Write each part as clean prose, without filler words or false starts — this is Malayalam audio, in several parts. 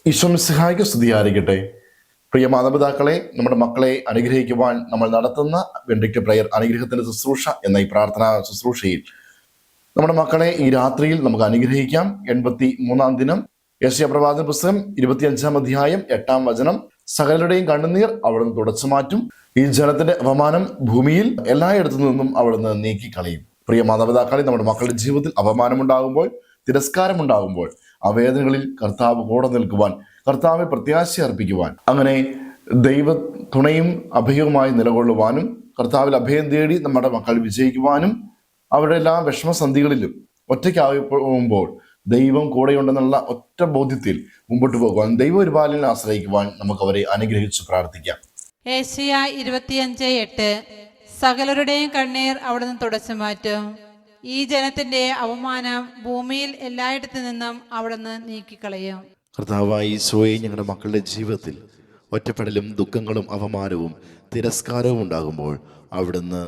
ഈശോമിശിഹായ്ക്ക് സ്തുതിയായിരിക്കട്ടെ. പ്രിയ മാതാപിതാക്കളെ, നമ്മുടെ മക്കളെ അനുഗ്രഹിക്കുവാൻ നമ്മൾ നടത്തുന്ന ബെനഡിക്റ്റ് പ്രയർ അനുഗ്രഹത്തിന്റെ ശുശ്രൂഷ എന്ന ഈ പ്രാർത്ഥനാ ശുശ്രൂഷയിൽ നമ്മുടെ മക്കളെ ഈ രാത്രിയിൽ നമുക്ക് അനുഗ്രഹിക്കാം. 83-ാം ദിനം, യെശയ്യാ പ്രവാചക പുസ്തകം 25-ാം അധ്യായം 8-ാം വചനം. സകലരുടെയും കണ്ണുനീർ അവിടുന്ന് തുടച്ചു മാറ്റും, ഈ ജനത്തിന്റെ അപമാനം ഭൂമിയിൽ എല്ലായിടത്തു നിന്നും അവിടുന്ന് നീക്കിക്കളയും. പ്രിയ മാതാപിതാക്കളെ, നമ്മുടെ മക്കളുടെ ജീവിതത്തിൽ അപമാനമുണ്ടാകുമ്പോൾ, തിരസ്കാരമുണ്ടാകുമ്പോൾ ആ വേദനകളിൽ കർത്താവ് കൂടെ നിൽക്കുവാൻ, കർത്താവെ പ്രത്യാശ അർപ്പിക്കുവാൻ, അങ്ങനെ ദൈവ തുണയും അഭയവുമായി നിലകൊള്ളുവാനും, കർത്താവിൽ അഭയം തേടി നമ്മുടെ മക്കൾ വിജയിക്കുവാനും, അവരുടെ എല്ലാ വിഷമസന്ധികളിലും ഒറ്റയ്ക്കായി പോകുമ്പോൾ ദൈവം കൂടെയുണ്ടെന്നുള്ള ഒറ്റ ബോധ്യത്തിൽ മുമ്പോട്ട് പോകുവാൻ, ദൈവപരിപാലനയിൽ ആശ്രയിക്കുവാൻ നമുക്ക് അവരെ അനുഗ്രഹിച്ച് പ്രാർത്ഥിക്കാം. യെശയ്യാ 25:8 സകലരുടെയും കണ്ണീർ അവിടുന്ന് തുടച്ചു മാറ്റും, ഈ ജനത്തിന്റെ അപമാനം ഭൂമിയിൽ എല്ലായിടത്തു നിന്നും അവിടുന്ന് നീക്കിക്കളയും. കർത്താവായ ഈശോയെ, ഞങ്ങളുടെ മക്കളുടെ ജീവിതത്തിൽ ഒറ്റപ്പെടലും ദുഃഖങ്ങളും അപമാനവും തിരസ്കാരവും ഉണ്ടാകുമ്പോൾ അവിടുന്ന്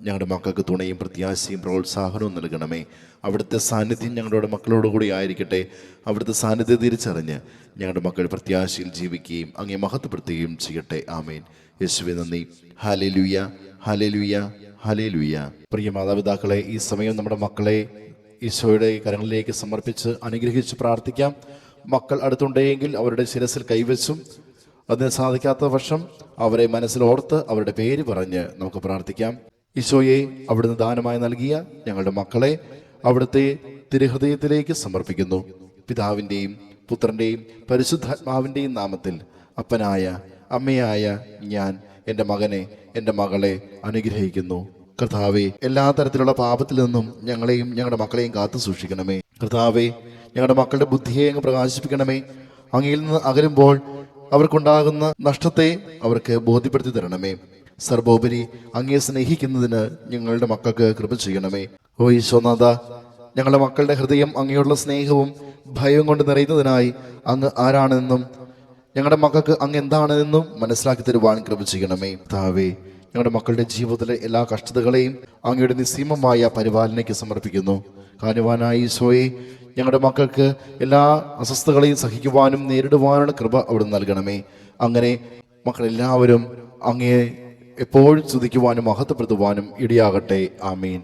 ഞങ്ങളുടെ മക്കൾക്ക് തുണയും പ്രത്യാശയും പ്രോത്സാഹനവും നൽകണമേ. അവിടുത്തെ സാന്നിധ്യം ഞങ്ങളുടെ മക്കളോട് കൂടി ആയിരിക്കട്ടെ. അവിടുത്തെ സാന്നിധ്യം തിരിച്ചറിഞ്ഞ് ഞങ്ങളുടെ മക്കൾ പ്രത്യാശയിൽ ജീവിക്കുകയും അങ്ങേ മഹത്വപ്പെടുത്തുകയും ചെയ്യട്ടെ. ആമേൻ. യേശുവേ നന്ദി. Hallelujah, hallelujah, hallelujah. പ്രിയ മാതാപിതാക്കളെ, ഈ സമയം നമ്മുടെ മക്കളെ ഈശോയുടെ കരങ്ങളിലേക്ക് സമർപ്പിച്ച് അനുഗ്രഹിച്ച് പ്രാർത്ഥിക്കാം. മക്കൾ അടുത്തുണ്ടെങ്കിൽ അവരുടെ ശിരസിൽ കൈവച്ചും, അതിന് സാധിക്കാത്ത പക്ഷം അവരെ മനസ്സിലോർത്ത് അവരുടെ പേര് പറഞ്ഞ് നമുക്ക് പ്രാർത്ഥിക്കാം. ഈശോയെ, അവിടുന്ന് ദാനമായി നൽകിയ ഞങ്ങളുടെ മക്കളെ അവിടുത്തെ തിരുഹൃദയത്തിലേക്ക് സമർപ്പിക്കുന്നു. പിതാവിൻ്റെയും പുത്രൻ്റെയും പരിശുദ്ധാത്മാവിൻ്റെയും നാമത്തിൽ അപ്പനായ അമ്മയായ ഞാൻ എൻ്റെ മകനെ, എൻ്റെ മകളെ അനുഗ്രഹിക്കുന്നു. കർത്താവെ, എല്ലാ തരത്തിലുള്ള പാപത്തിൽ നിന്നും ഞങ്ങളെയും ഞങ്ങളുടെ മക്കളെയും കാത്തു സൂക്ഷിക്കണമേ. കർത്താവെ, ഞങ്ങളുടെ മക്കളുടെ ബുദ്ധിയെ അങ്ങ് പ്രകാശിപ്പിക്കണമേ. അങ്ങയിൽ നിന്ന് അകലുമ്പോൾ അവർക്കുണ്ടാകുന്ന നഷ്ടത്തെ അവർക്ക് ബോധ്യപ്പെടുത്തി തരണമേ. സർവോപരി അങ്ങയെ സ്നേഹിക്കുന്നതിന് ഞങ്ങളുടെ മക്കൾക്ക് കൃപ ചെയ്യണമേ. ഓ ഈശോനാഥ, ഞങ്ങളുടെ മക്കളുടെ ഹൃദയം അങ്ങയോടുള്ള സ്നേഹവും ഭയവും കൊണ്ട് നിറയുന്നതിനായി അങ്ങ് ആരാണെന്നും ഞങ്ങളുടെ മക്കൾക്ക് അങ്ങ് എന്താണെന്നും മനസ്സിലാക്കി തരുവാൻ കൃപ ചെയ്യണമേ. കർത്താവേ, ഞങ്ങളുടെ മക്കളുടെ ജീവിതത്തിലെ എല്ലാ കഷ്ടതകളെയും അങ്ങയുടെ നിസ്സീമമായ പരിപാലനയ്ക്ക് സമർപ്പിക്കുന്നു. കാരുണ്യവാനായ ഈശോയെ, ഞങ്ങളുടെ മക്കൾക്ക് എല്ലാ അസ്വസ്ഥതകളെയും സഹിക്കുവാനും നേരിടുവാനുള്ള കൃപ അവിടുന്ന് നൽകണമേ. അങ്ങനെ മക്കളെല്ലാവരും അങ്ങയെ എപ്പോഴും സ്തുതിക്കുവാനും മഹത്വപ്പെടുത്തുവാനും ഇടയാകട്ടെ. ആമീൻ.